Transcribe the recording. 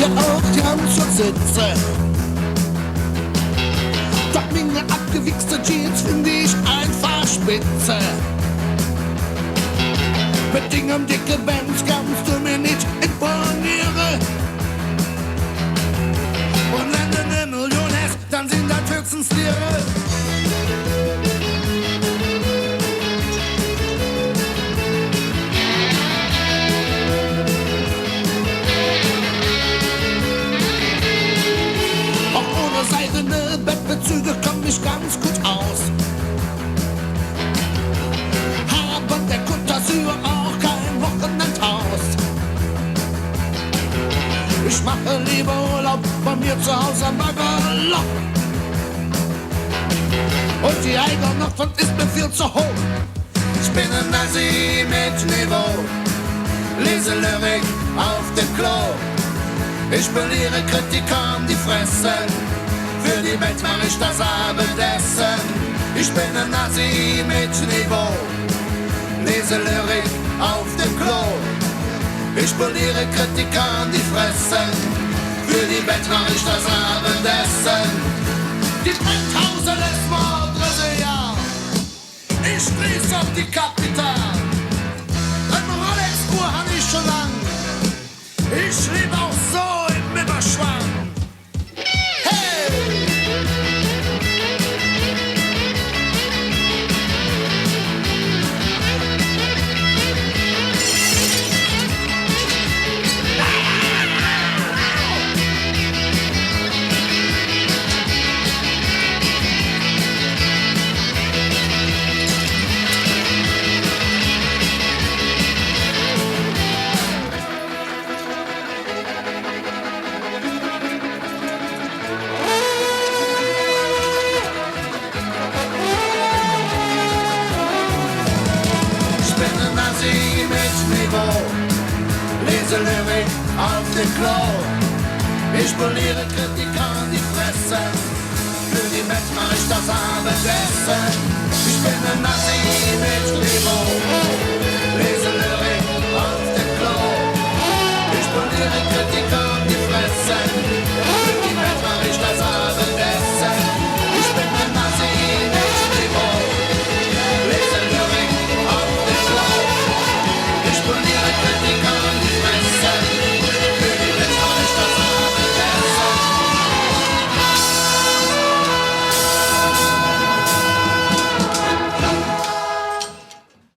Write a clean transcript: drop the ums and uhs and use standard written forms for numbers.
ja auch gern zur Sitze. Doch meine abgewichste Jeans finde ich einfach spitze. Mit Dingen dicke Bands kannst du mir nicht imponieren. Und wenn du eine Million hast, dann sind das höchstens Tiere. Auch ohne seidene Bettbezüge komm ich ganz gut aus. Haben der Côte d'Azur auch kein Wochenendhaus. Ich mache lieber Urlaub bei mir zu Hause am Baggerloch. Und die Eigernacht ist mir viel zu hoch. Ich bin ein Nazi mit Niveau, lese Lyrik auf dem Klo. Ich poliere Kritikern die Fresse, für die Welt mach ich das Abendessen. Ich bin ein Nazi mit Niveau, lese Lyrik auf dem Klo. Ich poliere Kritikern die Fresse, für die Welt mach ich das Abendessen. Die Penthause des Mordreseja, ich schließ auf die Kapital. Ein Rolex-Uhr hab ich schon lang, ich lebe auch so im Überschwang. Hey! Lese Lyrik auf dem Klo. Ich poliere Kritikern die Fresse, für die Welt mach ich das Abendessen. Ich bin ein Nazi mit Niveau, lese Lyrik